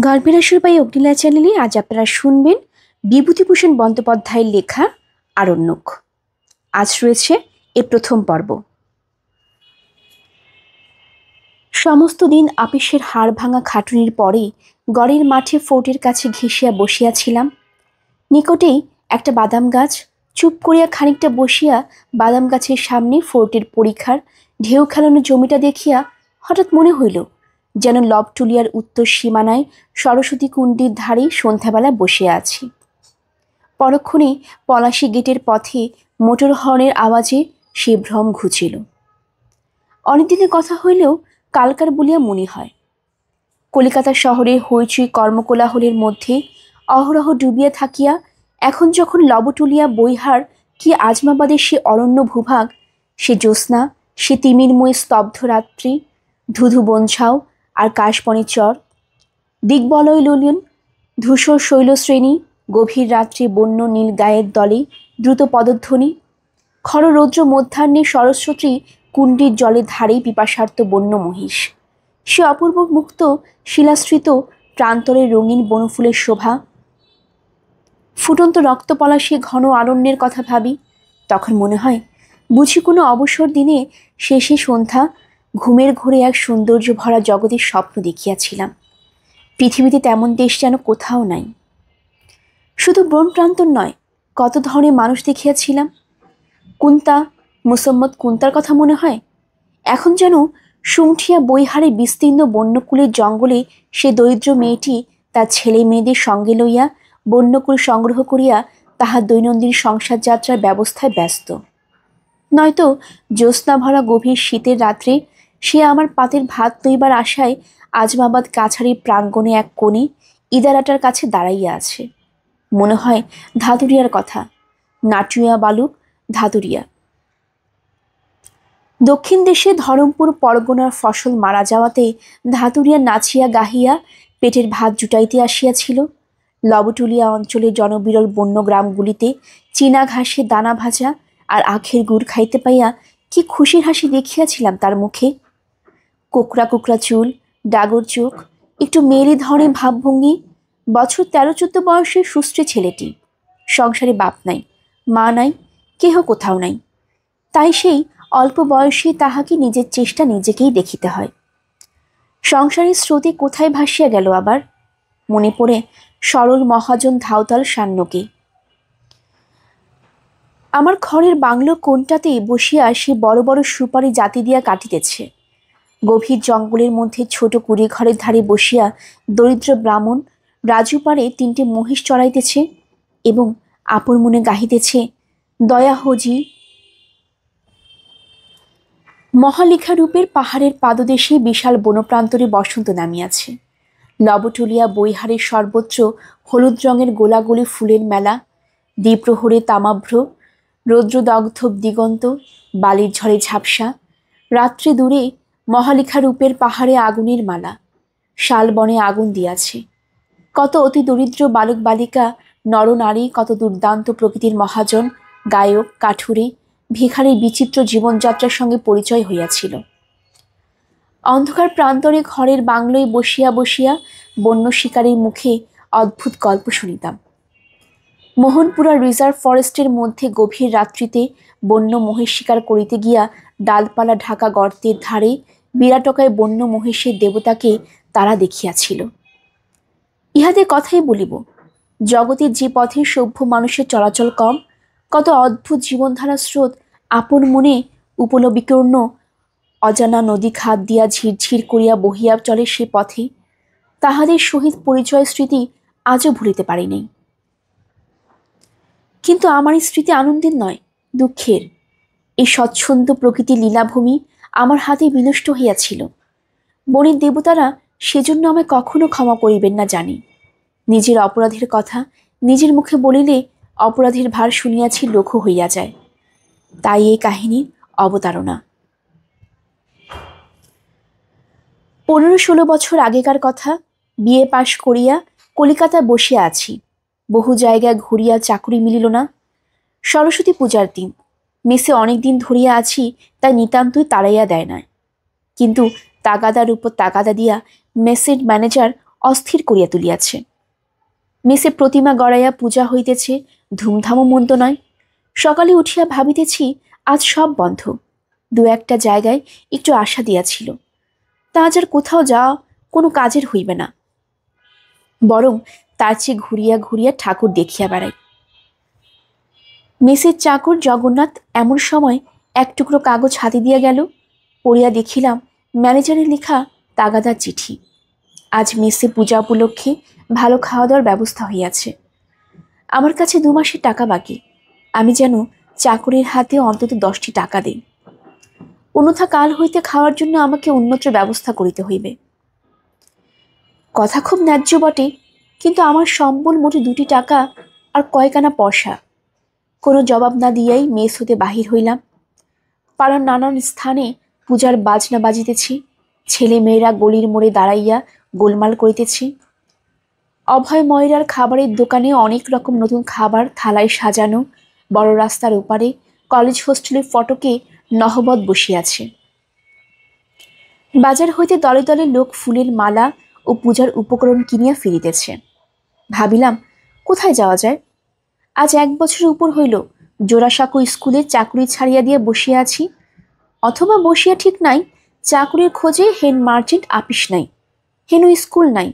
গল্পের আসর বাই অগ্নিলা চ্যানেলে আজ আপনারা শুনবেন বিভূতিভূষণ বন্দ্যোপাধ্যায়ের লেখা আরণ্যক। আজ রয়েছে এর প্রথম পর্ব। সমস্ত দিন আপিসের হাড় ভাঙা খাটুনির পরে গড়ের মাঠে ফোর্টের কাছে ঘেঁষিয়া বসিয়াছিলাম। নিকটেই একটা বাদাম গাছ। চুপ করিয়া খানিকটা বসিয়া বাদাম গাছের সামনে ফোর্টের পরীক্ষার ঢেউ খেলানো জমিটা দেখিয়া হঠাৎ মনে হইল যেন লবটুলিয়ার উত্তর সীমানায় সরস্বতী কুণ্ডীর ধারে সন্ধ্যাবেলা বসিয়া আছি। পরক্ষণে পলাশী গেটের পথে মোটর হর্নের আওয়াজে সে ভ্রম ঘুচিল। অনেকদিনের কথা হইলেও কালকার বলিয়া মনে হয়। কলিকাতা শহরের হইচই কর্মকোলাহলের মধ্যে অহরহ ডুবিয়া থাকিয়া এখন যখন লবটুলিয়া বৈহার কি আজমাবাদের সে অরণ্য ভূভাগ, সে জ্যোৎস্না, সে তিমিরময় স্তব্ধ রাত্রি, ধুধু বনঝাও আর কাশবনের চর, দিগ্বলয় ললিয়ন, ধূসর শৈলশ্রেণী, গভীর রাত্রে বন্য নীল গায়ের দলে দ্রুত পদধ্বনি, খররৌদ্র মধ্যাহ্নে সরস্বতী কুণ্ডীর জলের ধারেই পিপাসার্ত বন্য মহিষ, সে অপূর্ব মুক্ত শিলাশ্রিত প্রান্তরের রঙিন বনফুলের শোভা, ফুটন্ত রক্তপলাশে ঘন আরণ্যের কথা ভাবি, তখন মনে হয় বুঝি কোনো অবসর দিনে শেষে সন্ধ্যা ঘুমের ঘোরে এক সৌন্দর্য ভরা জগতের স্বপ্ন দেখিয়াছিলাম। পৃথিবীতে তেমন দেশ যেন কোথাও নাই। শুধু বন প্রান্তর নয়, কত ধরনের মানুষ দেখিয়াছিলাম। কুন্তা, মুসম্মদ কুন্তার কথা মনে হয়। এখন যেন সুমঠিয়া বৈহারে বিস্তীর্ণ বন্যকুলের জঙ্গলে সে দরিদ্র মেয়েটি তার ছেলে মেয়েদের সঙ্গে লইয়া বন্যকুল সংগ্রহ করিয়া তাহার দৈনন্দিন সংসার যাত্রার ব্যবস্থায় ব্যস্ত। নয়তো জ্যোৎস্না ভরা গভীর শীতের রাত্রে সে আমার পাতের ভাত লইবার আশায় আজমাবাদ কাছারির প্রাঙ্গণে এক কোণে ইদারাটার কাছে দাঁড়াইয়া আছে। মনে হয় ধাতুরিয়ার কথা, নাটুয়া বালুক ধাতুরিয়া। দক্ষিণ দেশে ধরমপুর পরগনার ফসল মারা যাওয়াতে ধাতুরিয়া নাচিয়া গাহিয়া পেটের ভাত জুটাইতে আসিয়াছিল। লবটুলিয়া অঞ্চলের জনবিরল বন্য গ্রামগুলিতে চীনা ঘাসে দানা ভাজা আর আখের গুড় খাইতে পাইয়া কি খুশির হাসি দেখিয়াছিলাম তার মুখে। কোকড়া কোকড়া চুল, ডাগর চোখ, একটু মেয়েলি ধরনের ভাবভঙ্গি, বছর 13-14 বয়সের সুশ্রী ছেলেটি। সংসারে বাপ নাই, মা নাই, কেহ কোথাও নাই। তাই সেই অল্প বয়সে তাহাকে নিজের চেষ্টা নিজেকেই দেখিতে হয়। সংসারের স্রোতে কোথায় ভাসিয়া গেল আবার? মনে পড়ে সরল মহাজন ধাওতাল সান্যকে। আমার ঘরের বাংলো কোণটাতে বসিয়া সে বড় বড় সুপারি জাতি দিয়া কাটিতেছে। গভীর জঙ্গলের মধ্যে ছোট কুড়ি ঘরের ধারে বসিয়া দরিদ্র ব্রাহ্মণ রাজু পারে 3টে মহিষ চড়াইতেছে এবং আপন মনে গাহিতেছে, দয়া হোজি। মহালিখারূপের পাহাড়ের পাদদেশে বিশাল বনপ্রান্তরে বসন্ত নামিয়াছে। লবটুলিয়া বৈহারের সর্বত্র হলুদ রঙের গোলাগুলি ফুলের মেলা, দ্বিপ্রহরে তামাভ্র, রৌদ্রদগ্ধ দিগন্ত, বালির ঝড়ে ঝাপসা, রাত্রে দূরে মহালিখারূপের পাহাড়ে আগুনের মালা, শালবনে আগুন দিয়াছে। কত অতি দরিদ্র বালক বালিকা, নরনারী, কত দুর্দান্ত প্রকৃতির মহাজন, গায়ক, কাঠুরে, ভিখারির বিচিত্র জীবনযাত্রার সঙ্গে পরিচয় হইয়াছিল। অন্ধকার প্রান্তরে ঘরের বাংলোয় বসিয়া বসিয়া বন্য শিকারীর মুখে অদ্ভুত গল্প শুনিতাম। মোহনপুরা রিজার্ভ ফরেস্টের মধ্যে গভীর রাত্রিতে বন্য মহিষ শিকার করিতে গিয়া ডালপালা ঢাকা গর্তের ধারে বিরাটকায় বন্য মহিষের দেবতাকে তারা দেখিয়াছিল। ইহাদের কথাই বলিব। জগতের যে পথে সভ্য মানুষের চলাচল কম, কত অদ্ভুত জীবনধারা স্রোত আপন মনে উপলবিকর্ণ অজানা নদী খাত দিয়া ঝিরঝির করিয়া বহিয়া চলে সে পথে, তাহাদের সহিত পরিচয় স্মৃতি আজও ভুলিতে পারি নাই। কিন্তু আমার এই স্মৃতি আনন্দের নয়, দুঃখের। এই স্বচ্ছন্দ প্রকৃতি লীলাভূমি আমার হাতে বিনষ্ট হইয়াছিল। বনের দেবতারা সেজন্য আমায় কখনো ক্ষমা করিবেন না জানি। নিজের অপরাধের কথা নিজের মুখে বলিলে অপরাধের ভার শুনিয়াছি লঘু হইয়া যায়। তাই এই কাহিনীর অবতারণা। 15-16 বছর আগেকার কথা। বিয়ে পাশ করিয়া কলিকাতায় বসিয়া আছি। বহু জায়গায় ঘুরিয়া চাকুরি মিলিল না। সরস্বতী পূজার দিন। মেসে অনেক দিন ধরিয়া আছি, তাই নিতান্তই তাড়াইয়া দেয় না। কিন্তু তাগাদার উপর তাগাদা দিয়া মেসের ম্যানেজার অস্থির করিয়া তুলিয়াছে। মেসে প্রতিমা গড়াইয়া পূজা হইতেছে, ধুমধামও মন্দ নয়। সকালে উঠিয়া ভাবিতেছি আজ সব বন্ধ। দু একটা জায়গায় একটু আশা দিয়াছিল, তা আজ আর কোথাও যাওয়া কোনো কাজের হইবে না, বরং তার চেয়ে ঘুরিয়া ঘুরিয়া ঠাকুর দেখিয়া বেড়াই। মেসের চাকর জগন্নাথ এমন সময় এক টুকরো কাগজ হাতে দিয়া গেল। পড়িয়া দেখিলাম ম্যানেজারের লেখা তাগাদার চিঠি। আজ মেসে পূজা উপলক্ষে ভালো খাওয়া দাওয়ার ব্যবস্থা হইয়াছে। আমার কাছে 2 মাসের টাকা বাকি। আমি যেন চাকরের হাতে অন্তত 10টি টাকা দেই, অন্যথা কাল হইতে খাওয়ার জন্য আমাকে অন্যত্র ব্যবস্থা করিতে হইবে। কথা খুব ন্যায্য বটে, কিন্তু আমার সম্বল মোটে 2টি টাকা আর কয়কানা পয়সা। কোনো জবাব না দিয়াই মেস হতে বাহির হইলাম। পাড়ার নানান স্থানে পূজার বাজনা বাজিতেছি, ছেলে মেয়েরা গলির মোড়ে দাঁড়াইয়া গোলমাল করিতেছি। অভয় ময়রার খাবারের দোকানে অনেক রকম নতুন খাবার থালায় সাজানো। বড় রাস্তার ওপারে কলেজ হোস্টেলের ফটকে নহবত বসিয়াছে। বাজার হইতে দলে দলে লোক ফুলের মালা ও পূজার উপকরণ কিনিয়া ফিরিতেছে। ভাবিলাম কোথায় যাওয়া যায়। আজ 1 বছরের উপর হইল জোড়াসাঁকো স্কুলে চাকরি ছাড়িয়া দিয়ে বসিয়া আছি, অথবা বসিয়া ঠিক নাই, চাকরির খোঁজে হেন মার্চেন্ট আপিস নাই, হেন স্কুল নাই,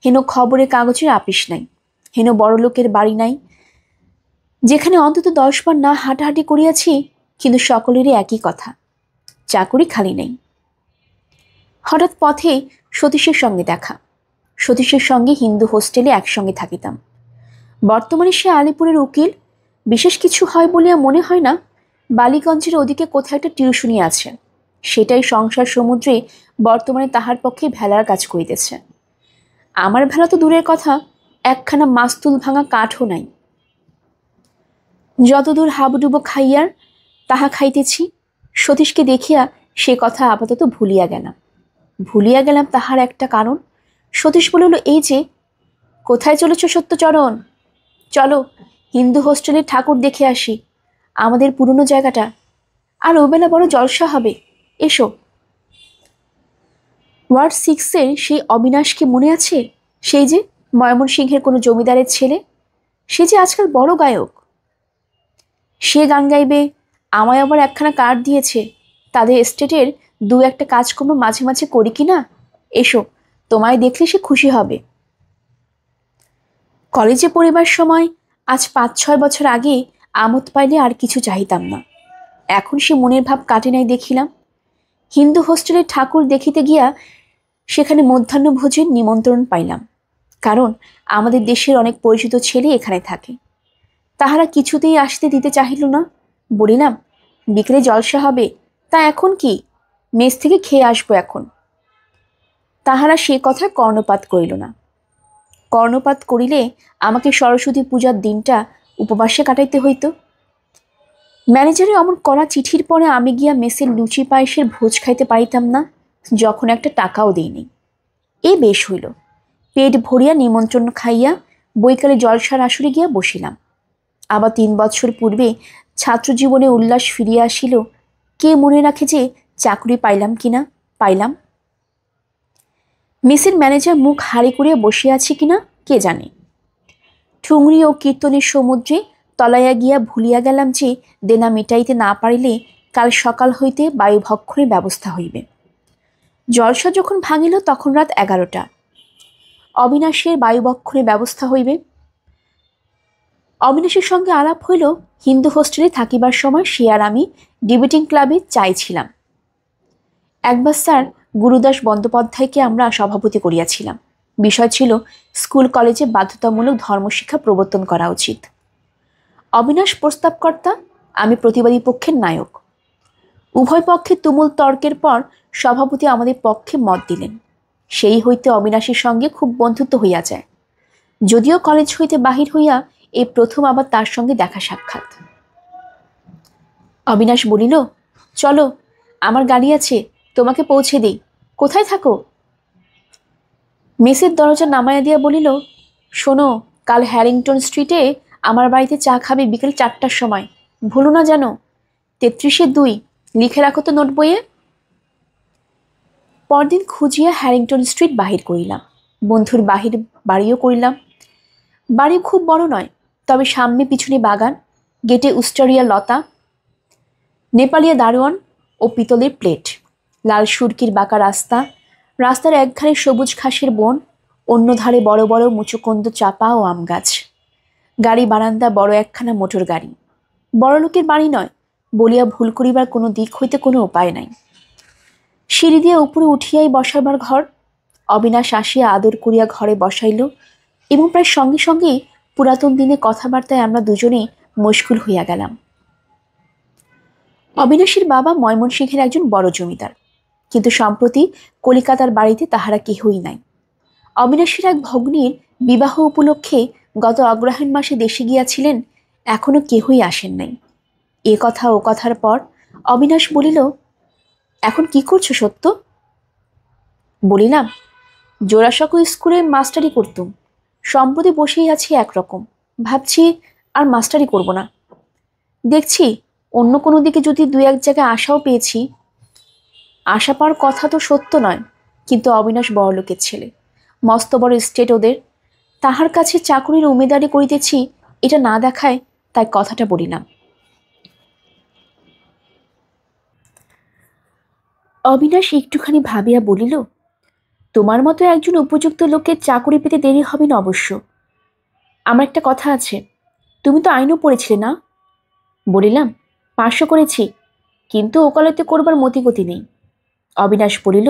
হেন খবরের কাগজের আপিস নাই, হেন বড় লোকের বাড়ি নাই, যেখানে অন্তত 10 বার না হাঁটাহাঁটি করিয়াছি, কিন্তু সকলেরই একই কথা, চাকরি খালি নেই। হঠাৎ পথে সতীশের সঙ্গে দেখা। সতীশের সঙ্গে হিন্দু হোস্টেলে একসঙ্গে থাকিতাম। বর্তমানে সে আলিপুরের উকিল। বিশেষ কিছু হয় বলিয়া মনে হয় না। বালিগঞ্জের ওদিকে কোথায় একটা টিউশনি আছে, সেটাই সংসার সমুদ্রে বর্তমানে তাহার পক্ষে ভেলার কাজ করিতেছে। আমার ভেলা তো দূরের কথা, একখানা মাস্তুল ভাঙা কাঠও নাই। যতদূর হাবুডুবো খাইয়ার তাহা খাইতেছি। সতীশকে দেখিয়া সে কথা আপাতত ভুলিয়া গেলাম তাহার একটা কারণ। সতীশ বলিল, এই যে, কোথায় চলেছ সত্যচরণ? চলো হিন্দু হোস্টেলের ঠাকুর দেখে আসি, আমাদের পুরনো জায়গাটা। আর ওবেলা বড় জলসা হবে, এসো। ওয়ার্ড 6-এর সেই অবিনাশকে মনে আছে? সেই যে ময়মনসিংহের কোনো জমিদারের ছেলে, সে যে আজকাল বড় গায়ক। সে গান গাইবে, আমায় আবার একখানা কার্ড দিয়েছে। তাদের এস্টেটের 2-একটা কাজকর্ম মাঝে মাঝে করি কি না, এসো, তোমায় দেখলে সে খুশি হবে। কলেজে পড়িবার সময় আজ 5-6 বছর আগে আমোদ পাইলে আর কিছু চাহিতাম না। এখন সে মনের ভাব কাটে নাই দেখিলাম। হিন্দু হোস্টেলের ঠাকুর দেখিতে গিয়া সেখানে মধ্যাহ্নভোজের নিমন্ত্রণ পাইলাম, কারণ আমাদের দেশের অনেক পরিচিত ছেলে এখানে থাকে। তাহারা কিছুতেই আসতে দিতে চাহিল না। বলিলাম, বিকেলে জলসা হবে, তা এখন কি, মেস থেকে খেয়ে আসবো এখন। তাহারা সে কথায় কর্ণপাত করিল না। কর্ণপাত করিলে আমাকে সরস্বতী পূজার দিনটা উপবাসে কাটাইতে হইত। ম্যানেজারের অমন কড়া চিঠির পরে আমি গিয়া মেসের লুচি পায়েসের ভোজ খাইতে পারিতাম না, যখন একটা টাকাও দেইনি। এ বেশ হইল। পেট ভরিয়া নিমন্ত্রণ খাইয়া বৈকালে জলসার আসরে গিয়া বসিলাম। আবার 3 বছর পূর্বে ছাত্র জীবনে উল্লাস ফিরিয়া আসিল। কে মনে রাখে যে চাকরি পাইলাম কিনা? পাইলাম। মেসের ম্যানেজার মুখ হাড়ি করিয়া বসিয়া আছে কিনা কে জানে। ঠুংরি ও কীর্তনের সমুদ্রে তলাইয়া গিয়া ভুলিয়া গেলাম যে দেনা মিটাইতে না পারিলে কাল সকাল হইতে বায়ুভক্ষণের ব্যবস্থা হইবে। জলসা যখন ভাঙিল তখন রাত 11টা। অবিনাশের বায়ুভক্ষণের ব্যবস্থা হইবে। অবিনাশের সঙ্গে আলাপ হইল হিন্দু হোস্টেলে থাকিবার সময় সে আর আমি ডিবেটিং ক্লাবে চাইছিলাম। একবার স্যার গুরুদাস বন্দ্যোপাধ্যায়কে আমরা সভাপতি করিয়াছিলাম। বিষয় ছিল স্কুল কলেজে বাধ্যতামূলক ধর্মশিক্ষা প্রবর্তন করা উচিত। অবিনাশ প্রস্তাবকর্তা, আমি প্রতিবাদী পক্ষের নায়ক। উভয় পক্ষে তুমুল তর্কের পর সভাপতি আমাদের পক্ষে মত দিলেন। সেই হইতে অবিনাশের সঙ্গে খুব বন্ধুত্ব হইয়া যায়। যদিও কলেজ হইতে বাহির হইয়া এই প্রথম আবার তার সঙ্গে দেখা সাক্ষাৎ। অবিনাশ বলিল, চলো, আমার গাড়ি আছে, তোমাকে পৌঁছে দেই। কোথায় থাকো? মেসের দরজা নামাইয়া দিয়া বলিল, শোনো, কাল হ্যারিংটন স্ট্রিটে আমার বাড়িতে চা খাবে বিকেল 4টার সময়, ভুলো না যেন। 33-2 লিখে রাখো তো নোট বইয়ে। পরদিন খুঁজিয়া হ্যারিংটন স্ট্রিট বাহির করিলাম। বন্ধুর বাহির বাড়িও করিলাম। বাড়ি খুব বড় নয়, তবে সামনে পিছনে বাগান, গেটে উস্টারিয়া লতা, নেপালিয়া দারোয়ান ও পিতলের প্লেট, লাল সুরকির বাঁকা রাস্তা, রাস্তার একধারে সবুজ ঘাসের বন, অন্য ধারে বড় বড় মুচুকন্দ চাপা ও আম গাছ। গাড়ি বারান্দা বড় একখানা মোটর গাড়ি। বড় লোকের বাড়ি নয় বলিয়া ভুল করিবার কোনো দিক হইতে কোনো উপায় নাই। সিঁড়ি দিয়ে উপরে উঠিয়াই বসাবার ঘর। অবিনাশ আসিয়া আদর করিয়া ঘরে বসাইল এবং প্রায় সঙ্গে সঙ্গেই পুরাতন দিনে কথাবার্তায় আমরা দুজনেই মশগুল হইয়া গেলাম। অবিনাশের বাবা ময়মনসিংহের একজন বড় জমিদার, কিন্তু সম্প্রতি কলিকাতার বাড়িতে তাহারা কেহই নাই। অবিনাশের এক ভগ্নীর বিবাহ উপলক্ষে গত অগ্রহায়ণ মাসে দেশে গিয়াছিলেন, এখনো কেহই আসেন নাই। এ কথা ও কথার পর অবিনাশ বলিল, এখন কি করছো সত্য? বলিলাম, জোড়াসাঁকো স্কুলে মাস্টারি করতুম, সম্প্রতি বসেই আছি একরকম, ভাবছি আর মাস্টারি করব না। দেখছি অন্য কোনো দিকে যদি দু এক জায়গায় আশাও পেয়েছি। আশা পাওয়ার কথা তো সত্য নয়, কিন্তু অবিনাশ বড়লোকের ছেলে, মস্ত বড় স্টেট ওদের, তাহার কাছে চাকুরির উমেদারি করিতেছি, এটা না দেখায় তাই কথাটা বলিলাম। অবিনাশ একটুখানি ভাবিয়া বলিল, তোমার মতো একজন উপযুক্ত লোকের চাকুরি পেতে দেরি হবে না অবশ্য। আমার একটা কথা আছে, তুমি তো আইনও পড়েছিলে না? বলিলাম, পাশও করেছি, কিন্তু ওকালতি করবার মতিগতি নেই। অবিনাশ বলিল,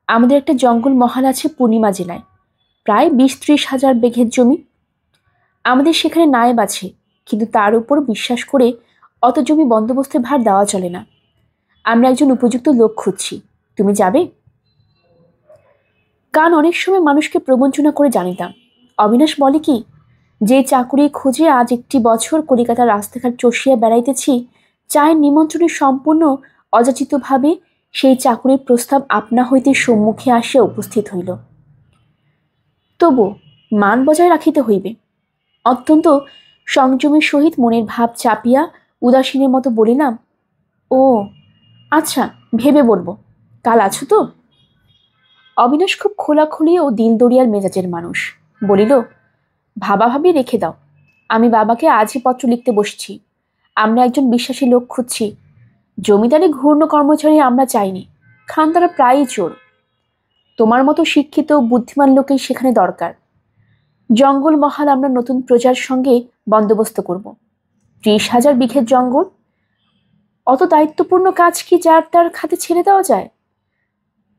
আমাদের একটা জঙ্গল মহল আছে পূর্ণিমা জেলায়, প্রায় 20-30 হাজার বিঘের জমি। আমাদের সেখানে নায়েব আছে, কিন্তু তার উপর বিশ্বাস করে অত জমি বন্দোবস্তের ভার দেওয়া চলে না। আমরা একজন উপযুক্ত লোক খুঁজছি, তুমি যাবে? কারণ অনেক সময় মানুষকে প্রবঞ্চনা করে জানিতাম। অবিনাশ বলে কি, যে চাকুরি খুঁজে আজ 1 বছর কলিকাতার রাস্তাঘাট চষিয়া বেড়াইতেছি, চায়ের নিমন্ত্রণে সম্পূর্ণ অযাচিতভাবে সেই চাকুরির প্রস্তাব আপনা হইতে সম্মুখে আসিয়া উপস্থিত হইল। তবু মান বজায় রাখিতে হইবে। অত্যন্ত সংযমের সহিত মনের ভাব চাপিয়া উদাসীনের মতো বলিলাম, ও আচ্ছা, ভেবে বলবো, কাল আছো তো? অবিনাশ খুব খোলাখুলি ও দিলদরিয়ার মেজাজের মানুষ, বলিল, ভাবাভাবি রেখে দাও, আমি বাবাকে আজই পত্র লিখতে বসছি। আমরা একজন বিশ্বাসী লোক খুঁজছি। জমিদারি ঘূর্ণ কর্মচারী আমরা চাইনি, খান তারা প্রায়ই চোর। তোমার মতো শিক্ষিত বুদ্ধিমান লোকেই সেখানে দরকার। জঙ্গল মহাল আমরা নতুন প্রজার সঙ্গে বন্দোবস্ত করব। 30,000 বিঘের জঙ্গল, অত দায়িত্বপূর্ণ কাজ কি যার তার খাতে ছেড়ে দেওয়া যায়?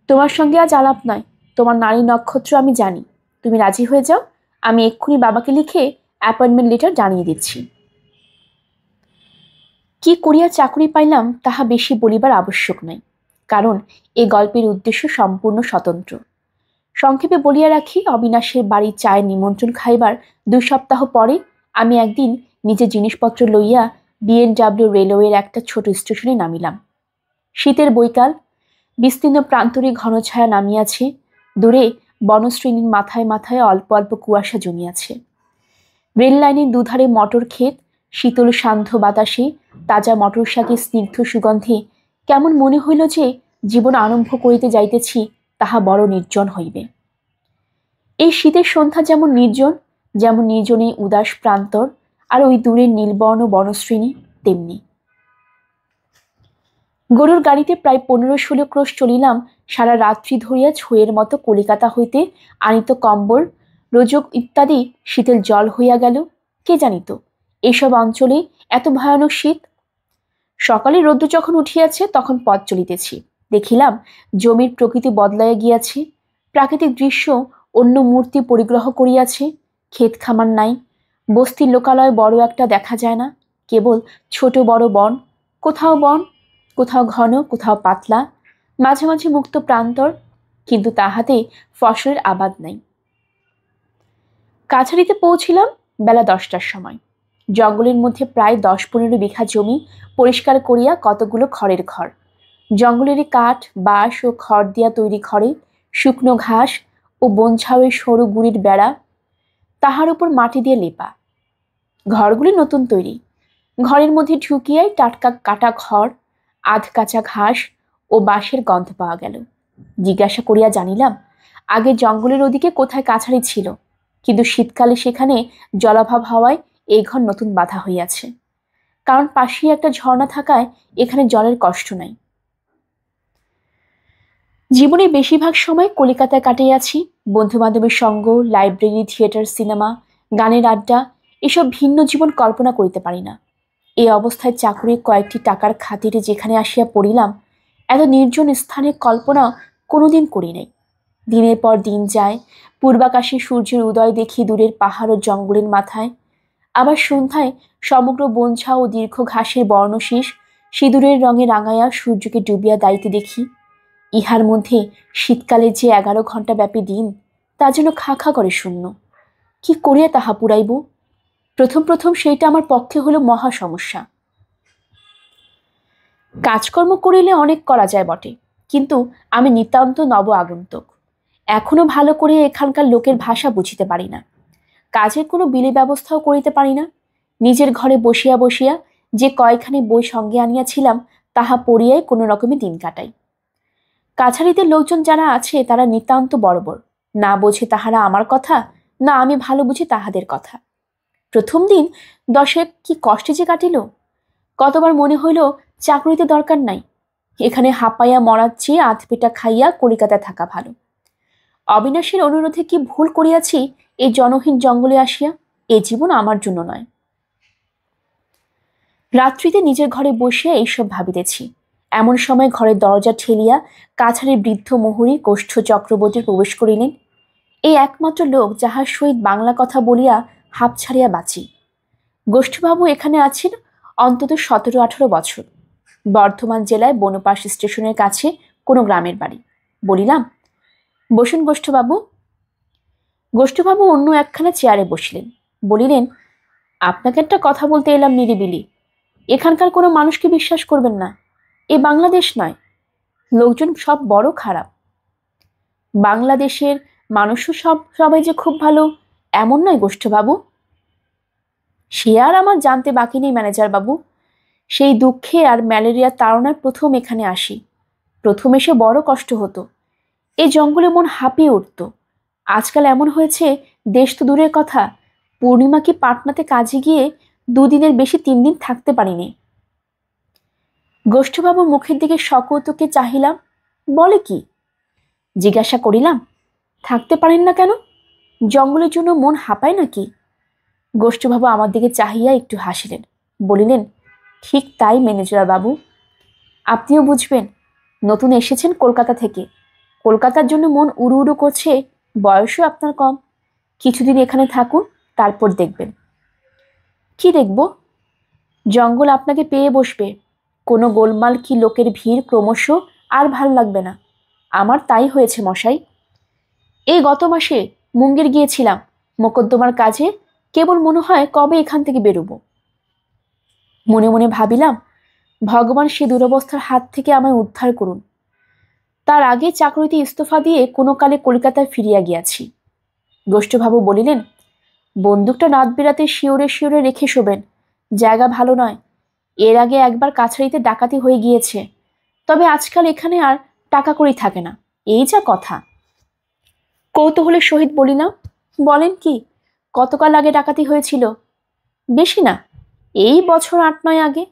তোমার সঙ্গে আজ আলাপ নয়, তোমার নারী নক্ষত্র আমি জানি। তুমি রাজি হয়ে যাও, আমি এক্ষুনি বাবাকে লিখে অ্যাপয়েন্টমেন্ট লেটার জানিয়ে দিচ্ছি। কি করিয়া চাকরি পাইলাম তাহা বেশি বলিবার আবশ্যক নাই, কারণ এ গল্পের উদ্দেশ্য সম্পূর্ণ স্বতন্ত্র। সংক্ষেপে বলিয়া রাখি, অবিনাশের বাড়ির চায়ের নিমন্ত্রণ খাইবার 2 সপ্তাহ পরে আমি একদিন নিজের জিনিসপত্র লইয়া বিএনডব্লিউ রেলওয়ের একটা ছোট স্টেশনে নামিলাম। শীতের বৈকাল, বিস্তীর্ণ প্রান্তরে ঘন ছায়া নামিয়াছে, দূরে বনশ্রেণীর মাথায় মাথায় অল্প অল্প কুয়াশা জমিয়াছে। রেল লাইনের দুধারে মটর ক্ষেত, শীতল সান্ধ্য বাতাসে তাজা মটর শাকের স্নিগ্ধ সুগন্ধে কেমন মনে হইল যে জীবন আরম্ভ করিতে যাইতেছি তাহা বড় নির্জন হইবে। এই শীতের সন্ধ্যা যেমন নির্জন, যেমন নির্জনে উদাস প্রান্তর আর ওই দূরের নীলবর্ণ বনশ্রেণী তেমনি। গরুর গাড়িতে প্রায় 15-16 ক্রোশ চলিলাম সারা রাত্রি ধরিয়া ছইয়ের মতো কলিকাতা হইতে আনিত কম্বল, রোজক ইত্যাদি শীতেল জল হইয়া গেল। কে জানিত এসব অঞ্চলে এত ভয়ানক শীত। সকালে রোদ্দুর যখন উঠিয়াছে তখন পথ চলিতেছি, দেখিলাম জমির প্রকৃতি বদলাইয়া গিয়াছে, প্রাকৃতিক দৃশ্য অন্য মূর্তি পরিগ্রহ করিয়াছে। ক্ষেত খামার নাই, বস্তির লোকালয় বড় একটা দেখা যায় না, কেবল ছোট বড় বন, কোথাও বন, কোথাও ঘন, কোথাও পাতলা, মাঝে মাঝে মুক্ত প্রান্তর, কিন্তু তাহাতে ফসলের আবাদ নাই। কাছারিতে পৌঁছিলাম বেলা 10টার সময়। জঙ্গলের মধ্যে প্রায় 10-15 বিঘা জমি পরিষ্কার করিয়া কতগুলো খড়ের ঘর, জঙ্গলেরই কাঠ, বাঁশ ও খড় দিয়া তৈরি ঘরে শুকনো ঘাস ও বনঝাউয়ের সরু গুড়ির বেড়া, তাহার উপর মাটি দিয়ে লেপা। ঘরগুলি নতুন তৈরি। ঘরের মধ্যে ঢুকিয়াই টাটকা কাটা খড়, আধ কাঁচা ঘাস ও বাঁশের গন্ধ পাওয়া গেল। জিজ্ঞাসা করিয়া জানিলাম আগে জঙ্গলের ওদিকে কোথায় কাছারি ছিল, কিন্তু শীতকালে সেখানে জলাভাব হওয়ায় এই ঘর নতুন বাধা হইয়াছে। কারণ পাশেই একটা ঝর্ণা থাকায় এখানে জলের কষ্ট নাই। জীবনের বেশিরভাগ সময় কলিকাতায় কাটিয়েছি। বন্ধু বান্ধবের সঙ্গ, লাইব্রেরি, থিয়েটার, সিনেমা, গানের আড্ডা, এসব ভিন্ন জীবন কল্পনা করিতে পারি না। এই অবস্থায় চাকুরির কয়েকটি টাকার খাতিরে যেখানে আসিয়া পড়িলাম, এত নির্জন স্থানের কল্পনা কোনোদিন করি নাই। দিনের পর দিন যায়, পূর্বাকাশে সূর্যের উদয় দেখি দূরের পাহাড় ও জঙ্গলের মাথায়। আবার সন্ধ্যায় সমগ্র বনঝা ও দীর্ঘ ঘাসের বর্ণশীষ সিঁদুরের রঙে রাঙাইয়া সূর্যকে ডুবিয়া দাইতে দেখি। ইহার মধ্যে শীতকালে যে 11 ঘণ্টা ব্যাপী দিন, তা যেন খা খা করে শূন্য। কি করিয়া তাহা পুরাইব? প্রথম প্রথম সেইটা আমার পক্ষে হলো মহা সমস্যা। কাজকর্ম করিলে অনেক করা যায় বটে, কিন্তু আমি নিতান্ত নব আগন্তুক। এখনো ভালো করে এখানকার লোকের ভাষা বুঝিতে পারি না। কাজের কোনো বিলি ব্যবস্থাও করিতে পারি না। নিজের ঘরে বসিয়া বসিয়া যে কয়খানি বই সঙ্গে আনিয়াছিলাম, তাহা পড়িয়াই কোনো রকমে দিন কাটাই। কাছারিতে লোকজন যারা আছে তারা নিতান্ত বড়বড়, না বোঝে তাহারা আমার কথা, না আমি ভালো বুঝি তাহাদের কথা। প্রথম দিন 10 কি কষ্টে যে কাটিল। কতবার মনে হইল চাকরিতে দরকার নাই, এখানে হাঁপাইয়া মরার চেয়ে আধপেটা খাইয়া কলিকাতায় থাকা ভালো। অবিনাশের অনুরোধে কি ভুল করিয়াছি এই জনহীন জঙ্গলে আসিয়া? এ জীবন আমার জন্য নয়। রাত্রিতে নিজের ঘরে বসিয়া এইসব ভাবিতেছি। এমন সময় ঘরের দরজা ঠেলিয়া কাছারির বৃদ্ধ মোহরী কোষ্ঠ চক্রবর্তী প্রবেশ করিলেন। এই একমাত্র লোক যাহার সহিত বাংলা কথা বলিয়া হাঁপ ছাড়িয়া বাঁচি। গোষ্ঠবাবু এখানে আছেন অন্তত 17-18 বছর। বর্ধমান জেলায় বনপাশ স্টেশনের কাছে কোনো গ্রামের বাড়ি। বলিলাম, বসুন গোষ্ঠবাবু। গোষ্ঠবাবু অন্য একখানা চেয়ারে বসলেন। বলিলেন, আপনাকে একটা কথা বলতে এলাম নিরিবিলি। এখানকার কোনো মানুষকে বিশ্বাস করবেন না। এ বাংলাদেশ নয়, লোকজন সব বড় খারাপ। বাংলাদেশের মানুষও সবাই যে খুব ভালো এমন নয় গোষ্ঠবাবু। সে আর আমার জানতে বাকি নেই ম্যানেজার বাবু। সেই দুঃখে আর ম্যালেরিয়ার তাড়নায় প্রথম এখানে আসি। প্রথম এসে বড় কষ্ট হতো। এই জঙ্গলে মন হাঁপিয়ে উঠত। আজকাল এমন হয়েছে, দেশ তো দূরের কথা, পূর্ণিমা কি পাটনাতে কাজে গিয়ে 2 দিনের বেশি 3 দিন থাকতে পারিনি। গোষ্ঠবাবুর মুখের দিকে সকৌতুকে চাহিলাম। বলে কি? জিজ্ঞাসা করিলাম, থাকতে পারেন না কেন? জঙ্গলের জন্য মন হাঁপায় নাকি? গোষ্ঠবাবু আমার দিকে চাহিয়া একটু হাসিলেন। বলিলেন, ঠিক তাই ম্যানেজার বাবু। আপনিও বুঝবেন, নতুন এসেছেন কলকাতা থেকে। কলকাতার জন্য মন উড়ু উড়ু করছে। বয়সও আপনার কম। কিছুদিন এখানে থাকুন, তারপর দেখবেন। কি দেখব? জঙ্গল আপনাকে পেয়ে বসবে। কোনো গোলমাল কি লোকের ভিড় ক্রমশ আর ভাল লাগবে না। আমার তাই হয়েছে মশাই। এই গত মাসে মুঙ্গের গিয়েছিলাম মোকদ্দমার কাজে। কেবল মনে হয় কবে এখান থেকে বেরোবো। মনে মনে ভাবিলাম, ভগবান সে দুরবস্থার হাত থেকে আমায় উদ্ধার করুন। তার আগে চাকরিতে ইস্তফা দিয়ে কোনো কালে কলকাতায় ফিরিয়া গিয়াছি। গোষ্ঠবাবু বলিলেন, বন্দুকটা রাত বেরাতে শিওরে শিওরে রেখে শোবেন। জায়গা ভালো নয়। এর আগে একবার কাছারিতে ডাকাতি হয়ে গিয়েছে, তবে আজকাল এখানে আর টাকা কড়ি থাকে না, এই যা কথা। কৌতূহলের সহিত বলিলাম, বলেন কি, কতকাল আগে ডাকাতি হয়েছিল? বেশি না, এই বছর 8-9 আগে।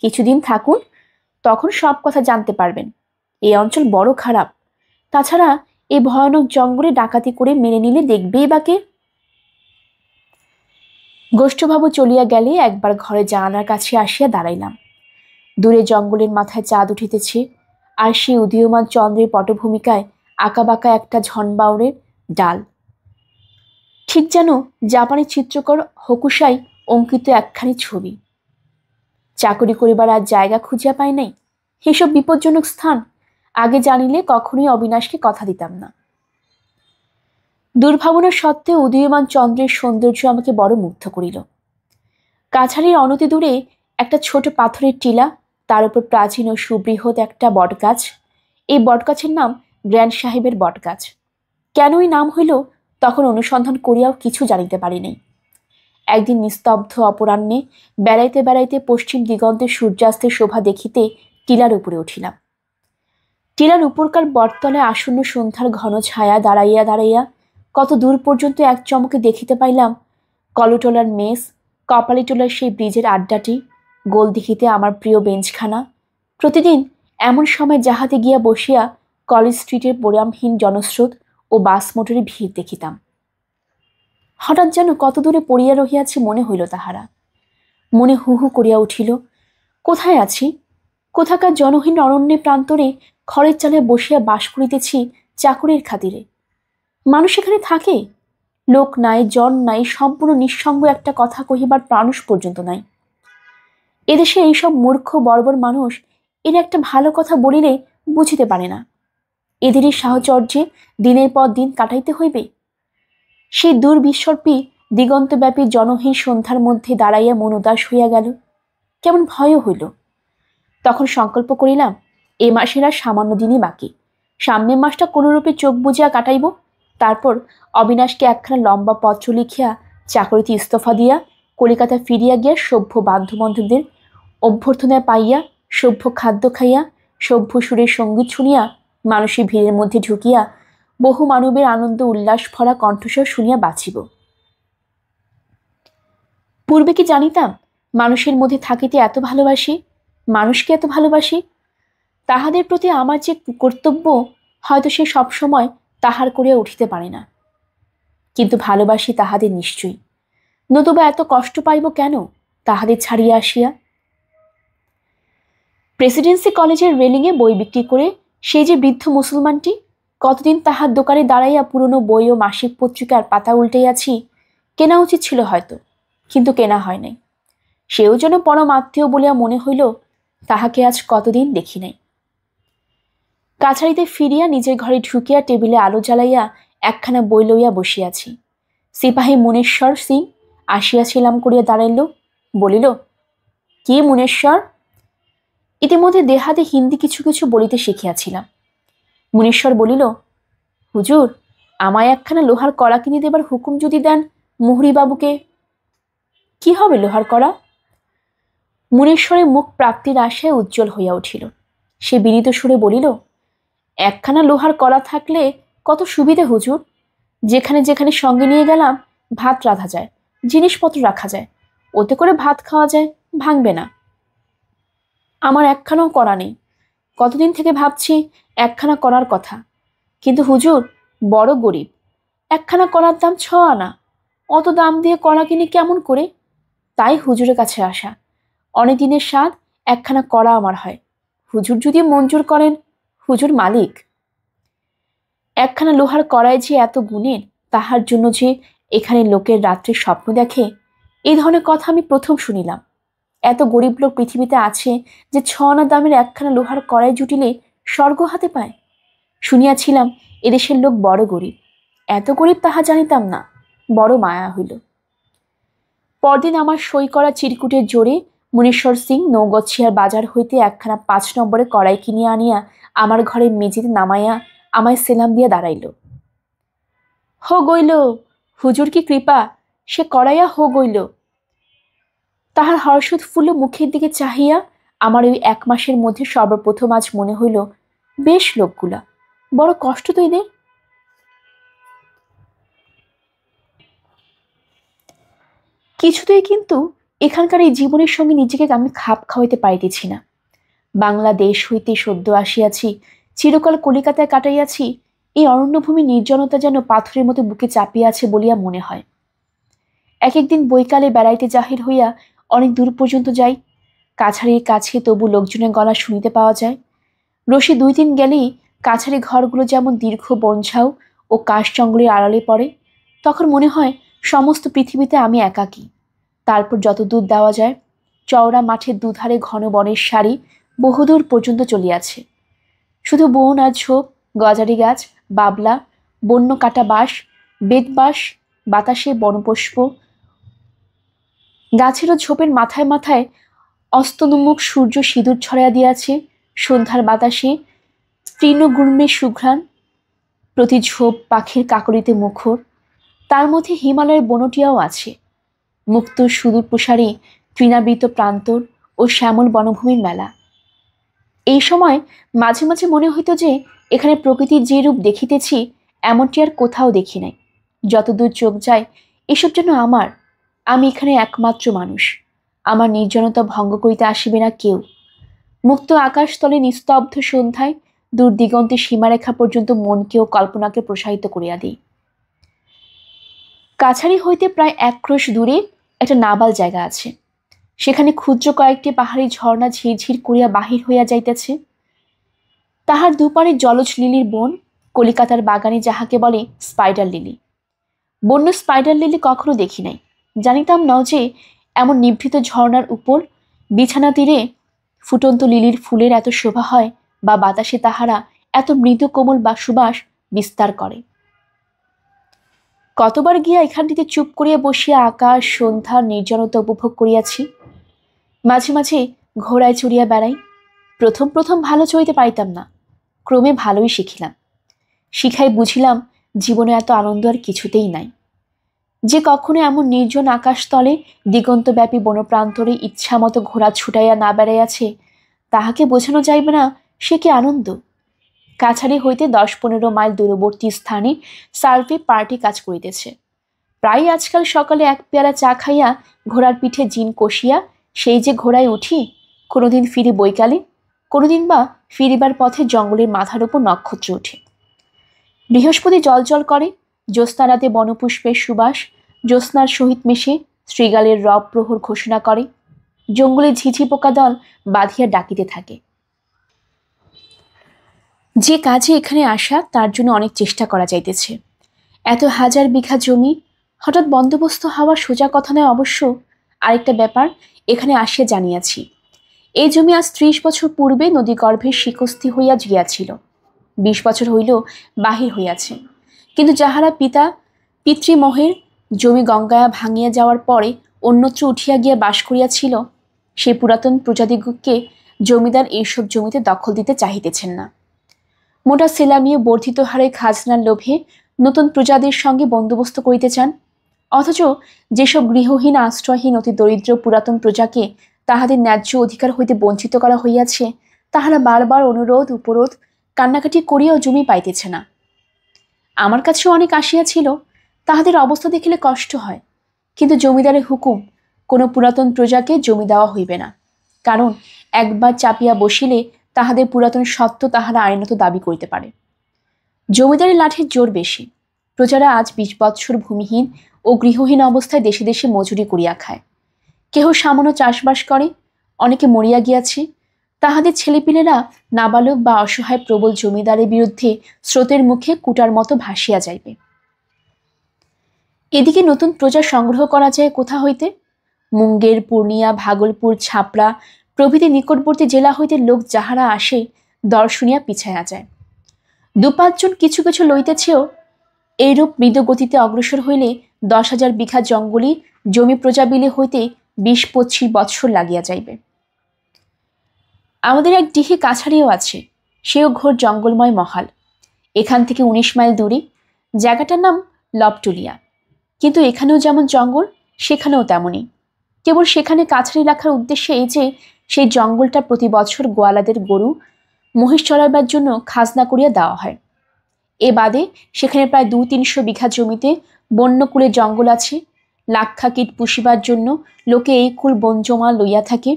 কিছুদিন থাকুন, তখন সব কথা জানতে পারবেন। এই অঞ্চল বড় খারাপ। তাছাড়া এই ভয়ানক জঙ্গলে ডাকাতি করে মেনে নিলে দেখবেই বাকে। গোষ্ঠবাবু চলিয়া গেলে একবার ঘরে জানালার কাছে আসিয়া দাঁড়াইলাম। দূরে জঙ্গলের মাথায় চাঁদ উঠিতেছে, আর সেই উদীয়মান চন্দ্রের পটভূমিকায় আঁকাবাঁকা একটা ঝনবাউরের ডাল, ঠিক যেন জাপানি চিত্রকর হোকুসাই অঙ্কিত একখানি ছবি। চাকরি করিবার আর জায়গা খুঁজিয়া পাই নাই। এসব বিপজ্জনক স্থান। আগে জানিলে কখনোই অবিনাশকে কথা দিতাম না। দুর্ভাবনা সত্ত্বেও উদীয়মান চন্দ্রের সৌন্দর্য আমাকে বড় মুগ্ধ করিল। কাছারির অনতি দূরে একটা ছোট পাথরের টিলা, তার উপর প্রাচীন ও সুবৃহৎ একটা বটগাছ। এই বটগাছের নাম গ্র্যান্ড সাহেবের বটগাছ। কেন এই নাম হইল তখন অনুসন্ধান করিয়াও কিছু জানিতে পারি নাই। একদিন নিস্তব্ধ অপরাহ্নে বেড়াইতে বেড়াইতে পশ্চিম দিগন্তে সূর্যাস্তের শোভা দেখিতে টিলার উপরে উঠিলাম। টিলার উপরকার বটতলায় আসন্ন সন্ধ্যার ঘন ছায়া দাঁড়াইয়া দাঁড়াইয়া কত দূর পর্যন্ত এক চমকে দেখিতে পাইলাম কলুটোলার মেস, কপালিটোলার সেই ব্রিজের আড্ডাটি, গোলদিঘিতে আমার প্রিয় বেঞ্চখানা। প্রতিদিন এমন সময় যাহাতে গিয়া বসিয়া কলেজ স্ট্রিটের পরিণামহীন জনস্রোত ও বাস মোটরে ভিড় দেখিতাম। হঠাৎ যেন কত দূরে পড়িয়া রহিয়াছি মনে হইল তাহারা। মনে হু হু করিয়া উঠিল, কোথায় আছি? কোথাকার জনহীন অরণ্যে প্রান্তরে খড়ের চালে বসিয়া বাস করিতেছি চাকরির খাতিরে। মানুষ এখানে থাকে, লোক নাই, জন নাই, সম্পূর্ণ নিঃসঙ্গ একটা কথা কহিবার প্রাণুষ পর্যন্ত নাই। এদেশে এইসব মূর্খ বর্বর মানুষ এর একটা ভালো কথা বলিলে বুঝিতে পারে না। এদেরই সাহচর্যে দিনের পর দিন কাটাইতে হইবে। সেই দুর্বিসর্পী দিগন্তব্যাপী জনহীন সন্ধ্যার মধ্যে দাঁড়াইয়া মন উদাস হইয়া গেল, কেমন ভয়ও হইল। তখন সংকল্প করিলাম, এ মাসের আর সামান্য দিনই বাকি, সামনের মাসটা কোনোরূপে চোখ বুজিয়া কাটাইব। তারপর অবিনাশকে একখানা লম্বা পত্র লিখিয়া চাকরিতে ইস্তফা দিয়া কলিকাতা ফিরিয়া গিয়া সভ্য বান্ধববান্ধবদের অভ্যর্থনা পাইয়া, সভ্য খাদ্য খাইয়া, সভ্য সুরের সঙ্গীত শুনিয়া, মানুষের ভিড়ের মধ্যে ঢুকিয়া বহু মানবের আনন্দ উল্লাস ভরা কণ্ঠস্বর শুনিয়া বাঁচিব। পূর্বে কি জানিতাম মানুষের মধ্যে থাকিতে এত ভালোবাসি, মানুষকে এত ভালোবাসি? তাহাদের প্রতি আমার যে কর্তব্য হয়তো সে সবসময় তাহার করিয়া উঠিতে পারে না, কিন্তু ভালোবাসি তাহাদের নিশ্চয়ই, নতুবা এত কষ্ট পাইব কেন তাহাদের ছাড়িয়া আসিয়া? প্রেসিডেন্সি কলেজের রেলিংয়ে বই বিক্রি করে সেই যে বৃদ্ধ মুসলমানটি, কতদিন তাহার দোকানে দাঁড়াইয়া পুরনো বই ও মাসিক পত্রিকার পাতা উল্টাইয়াছি। কেনা উচিত ছিল হয়তো, কিন্তু কেনা হয় নাই। সেও যেন পরম আত্মীয় বলিয়া মনে হইল, তাহাকে আজ কতদিন দেখি নাই। কাছারিতে ফিরিয়া নিজের ঘরে ঢুকিয়া টেবিলে আলো জ্বালাইয়া একখানা বই লইয়া বসিয়াছি। সিপাহী মুনেশ্বর সিং আসিয়াছিলাম করিয়া দাঁড়াইল, বলিল, কি মুনেশ্বর? ইতিমধ্যে দেহাতে হিন্দি কিছু কিছু বলিতে শিখিয়াছিলাম। মুনেশ্বর বলিল, হুজুর, আমায় একখানা লোহার কড়া কিনে দেবার হুকুম যদি দেন মুহুরীবাবুকে। কি হবে লোহার কড়া? মুনেশ্বরের মুখ প্রাপ্তির আশায় উজ্জ্বল হইয়া উঠিল। সে বিনীত সুরে বলিল, একখানা লোহার কড়া থাকলে কত সুবিধে হুজুর। যেখানে যেখানে সঙ্গে নিয়ে গেলাম ভাত রাঁধা যায়, জিনিসপত্র রাখা যায়, ওতে করে ভাত খাওয়া যায়, ভাঙবে না। আমার একখানাও কড়া নেই। কতদিন থেকে ভাবছি একখানা করার কথা, কিন্তু হুজুর বড় গরিব, একখানা কড়ার দাম 6 আনা। অত দাম দিয়ে কড়া কিনি কেমন করে? তাই হুজুরের কাছে আসা। অনেক দিনের স্বাদ একখানা কড়া আমার হয়, হুজুর যদি মঞ্জুর করেন। হুজুর মালিক। একখানা লোহার কড়ায় যে এত গুণের, তাহার জন্য যে এখানে লোকের রাত্রে স্বপ্ন দেখে, এই ধরনের কথা আমি প্রথম শুনিলাম। এত গরিব লোক পৃথিবীতে আছে যে 6 আনা দামের একখানা লোহার কড়াই জুটিলে স্বর্গ হাতে পায়। শুনিয়াছিলাম এদেশের লোক বড় গরিব, এত গরিব তাহা জানিতাম না। বড় মায়া হইল। পরদিন আমার সই করা চিরকুটের জোরে মুনেশ্বর সিং নৌগছিয়ার বাজার হইতে একখানা 5 নম্বরের কড়াই কিনিয়া আনিয়া আমার ঘরে মেঝেতে নামাইয়া আমায় সেলাম দিয়া দাঁড়াইল। হো গইল, হুজুর কি কৃপা, সে কড়াইয়া হো গইল। তাহার হর্ষোৎফুল্ল মুখের দিকে চাহিয়া আমার ওই 1 মাসের মধ্যে সর্বপ্রথম আজ মনে হইল, বেশ লোকগুলা, বড় কষ্ট তো এদের। কিছুতেই কিন্তু এখানকার এই জীবনের সঙ্গে নিজেকে আমি খাপ খাওয়াইতে পারিতেছি না। বাংলাদেশ হইতে সদ্য আসিয়াছি, চিরকাল কলিকাতায় কাটাইয়াছি, এই অরণ্যভূমি নির্জনতা যেন পাথরের মতো বুকে চাপিয়া আছে বলিয়া মনে হয়। এক একদিন বৈকালে বেড়াইতে জাহির হইয়া অনেক দূর পর্যন্ত যাই, কাছারির কাছে তবু লোকজনের গলা শুনিতে পাওয়া যায়। রশি 2-3 গেলেই কাছারি ঘরগুলো যেমন দীর্ঘ বনঝাউ ও কাশ জঙ্গলের আড়ালে পড়ে, তখন মনে হয় সমস্ত পৃথিবীতে আমি একাকী। তারপর যত দূর দেওয়া যায়, চওড়া মাঠের দুধারে ঘন বনের সারি বহুদূর পর্যন্ত চলিয়াছে। শুধু বন আর ঝোপ, গজারি গাছ, বাবলা, বন্য কাটা বাঁশ, বেতবাঁশ, বাতাসে বনপুষ্প। গাছের ও ঝোপের মাথায় মাথায় অস্তনুন্মুখ সূর্য সিঁদুর ছড়াইয়া দিয়াছে। সন্ধ্যার বাতাসে তৃণগুল্মের সুঘ্রাণ, প্রতি ঝোপ পাখির কাকলিতে মুখর। তার মধ্যে হিমালয়ের বনটিয়াও আছে, মুক্ত সুদূর প্রসারী তৃণাবৃত প্রান্তর ও শ্যামল বনভূমির মেলা। এই সময় মাঝে মাঝে মনে হইতো যে এখানে প্রকৃতির যে রূপ দেখিতেছি এমনটি আর কোথাও দেখি নাই। যতদূর চোখ যায় এসব যেন আমার, আমি এখানে একমাত্র মানুষ, আমার নির্জনতা ভঙ্গ করিতে আসিবে না কেউ। মুক্ত আকাশতলে নিস্তব্ধ সন্ধ্যায় দূর দিগন্তে সীমারেখা পর্যন্ত মনকে ও কল্পনাকে প্রসারিত করিয়া দিই। কাছারি হইতে প্রায় 1 ক্রোশ দূরে একটা নাবাল জায়গা আছে, সেখানে ক্ষুদ্র কয়েকটি পাহাড়ি ঝর্ণা ঝিরঝির করিয়া বাহির হইয়া যাইতেছে। তাহার দুপারে জলজ লিলির বন, কলিকাতার বাগানে যাহাকে বলে স্পাইডার লিলি। বন্য স্পাইডার লিলি কখনো দেখি নাই, জানিতাম না যে এমন নিভৃত ঝর্ণার উপর বিছানা তীরে ফুটন্ত লিলির ফুলের এত শোভা হয়, বা বাতাসে তাহারা এত মৃদু কোমল বা সুবাস বিস্তার করে। কতবার গিয়া এখানটিতে চুপ করিয়া বসিয়া আকাশ সন্ধ্যার নির্জনতা উপভোগ করিয়াছি। মাঝে মাঝে ঘোড়ায় চড়িয়া বেড়াই। প্রথম প্রথম ভালো চড়িতে পারিতাম না, ক্রমে ভালোই শিখিলাম। শিখাই বুঝিলাম জীবনে এত আনন্দ আর কিছুতেই নাই। যে কখনো এমন নির্জন আকাশতলে দিগন্তব্যাপী বনপ্রান্তরে ইচ্ছা মতো ঘোড়া ছুটাইয়া না বেড়াইয়াছে, তাহাকে বোঝানো যাইবে না সে কি আনন্দ। কাছারি হইতে 10-15 মাইল দূরবর্তী স্থানে সার্ভে পার্টি কাজ করিতেছে। প্রায় আজকাল সকালে 1 পেয়ালা চা খাইয়া ঘোড়ার পিঠে জিন কষিয়া সেই যে ঘোড়ায় উঠি, কোনোদিন ফিরি বৈকালে, কোনোদিন বা ফিরিবার পথে জঙ্গলের মাথার উপর নক্ষত্র উঠে। বৃহস্পতি জল করে, জ্যোৎস্না রাতে বনপুষ্পের সুবাস জ্যোৎস্নার সহিত মিশে শ্রীগালের রব প্রহর ঘোষণা করে। জঙ্গলে ঝিঝি পোকা দল বাঁধিয়া ডাকিতে থাকে। যে কাজে এখানে আসা তার জন্য অনেক চেষ্টা করা যাইতেছে। এত হাজার বিঘা জমি হঠাৎ বন্দোবস্ত হওয়া সোজা কথা নয় অবশ্য। আরেকটা ব্যাপার এখানে আসিয়া জানিয়াছি, এই জমি আজ 30 বছর পূর্বে নদীগর্ভে শিকস্তি হইয়া গিয়াছিল। 20 বছর হইল বাহির হইয়াছে, কিন্তু যাহারা পিতৃমোহের জমি গঙ্গায়া ভাঙিয়া যাওয়ার পরে অন্যত্র উঠিয়া গিয়া বাস করিয়াছিল, সেই পুরাতন প্রজাদিগকে জমিদার এইসব জমিতে দখল দিতে চাহিতেছেন না। মোটা সেলামিও বর্ধিত হারে খাজনার লোভে নতুন প্রজাদের সঙ্গে বন্দোবস্ত করিতে চান। অথচ যেসব গৃহহীন আশ্রয়হীন অতি দরিদ্র পুরাতন প্রজাকে তাহাদের ন্যায্য অধিকার হইতে বঞ্চিত করা হইয়াছে, তাহারা বারবার অনুরোধ উপরোধ কান্নাকাটি করিয়াও জমি পাইতেছে না। আমার কাছেও অনেক আসিয়াছিল, তাহাদের অবস্থা দেখিলে কষ্ট হয়। কিন্তু জমিদারের হুকুম, কোনো পুরাতন প্রজাকে জমি দেওয়া হইবে না, কারণ একবার চাপিয়া বসিলে তাহাদের পুরাতন সত্ত্ব তাহারা আইনত দাবি করিতে পারে। জমিদারের লাঠির জোর বেশি। প্রজারা আজ 20 বৎসর ভূমিহীন ও গৃহহীন অবস্থায় দেশে দেশে মজুরি করিয়া খায়। কেহ সামান্য চাষবাস করে, অনেকে মরিয়া গিয়াছে। তাহাদের ছেলেপিলেরা নাবালক বা অসহায় প্রবল জমিদারের বিরুদ্ধে স্রোতের মুখে কুটার মতো ভাসিয়া যাইবে। এদিকে নতুন প্রজা সংগ্রহ করা যায় কোথা হইতে? মুঙ্গের, পূর্ণিয়া, ভাগলপুর, ছাপড়া প্রভৃতি নিকটবর্তী জেলা হইতে লোক যাহারা আসে, দর শুনিয়া পিছাইয়া যায়। 2-5 জন কিছু কিছু লইতেছেও। এইরূপ মৃদু গতিতে অগ্রসর হইলে 10,000 বিঘা জঙ্গলি জমি প্রজা বিলে হইতে 20-25 বৎসর লাগিয়া যাইবে। আমাদের এক ডিহে কাছারিও আছে, সেও ঘোর জঙ্গলময় মহাল। এখান থেকে 19 মাইল দূরে। জায়গাটার নাম লবটুলিয়া। কিন্তু এখানেও যেমন জঙ্গল, সেখানেও তেমনই। কেবল সেখানে কাছারি রাখার উদ্দেশ্যে এই যে সেই জঙ্গলটা প্রতি বছর গোয়ালাদের গরু মহিষ চড়াইবার জন্য খাজনা করিয়া দেওয়া হয়। এ বাদে সেখানে প্রায় 200-300 বিঘা জমিতে বন্যকুলের জঙ্গল আছে। লাক্ষা কীট পুষিবার জন্য লোকে এই কুল বন জমা লইয়া থাকে।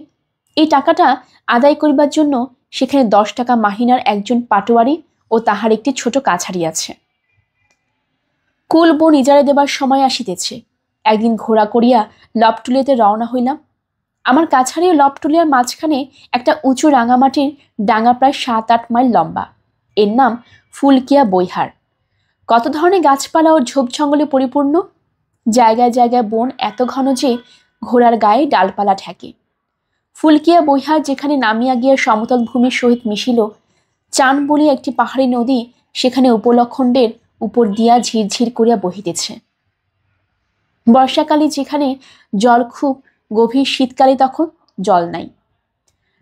এই টাকাটা আদায় করিবার জন্য সেখানে 10 টাকা মাহিনার একজন পাটোয়ারি ও তাহার একটি ছোট কাছারি আছে। কুল বন ইজারে দেবার সময় আসিতেছে। একদিন ঘোড়া করিয়া লবটুলিয়াতে রওনা হইলাম। আমার কাছারি ও লবটুলিয়ার মাঝখানে একটা উঁচু রাঙামাটির ডাঙা প্রায় 7-8 মাইল লম্বা। এর নাম ফুলকিয়া বৈহার। কত ধরনের গাছপালা ও ঝোপ জঙ্গলে পরিপূর্ণ। জায়গায় জায়গায় বন এত ঘন যে ঘোড়ার গায়ে ডালপালা ঠেকে। ফুলকিয়া বৈহার যেখানে নামিয়া গিয়া সমতল ভূমির সহিত মিশিল, চান বলিয়া একটি পাহাড়ি নদী সেখানে উপলখণ্ডের উপর দিয়া ঝিরঝির করিয়া বহিতেছে। বর্ষাকালে যেখানে জল খুব গভীর, শীতকালে তখন জল নাই।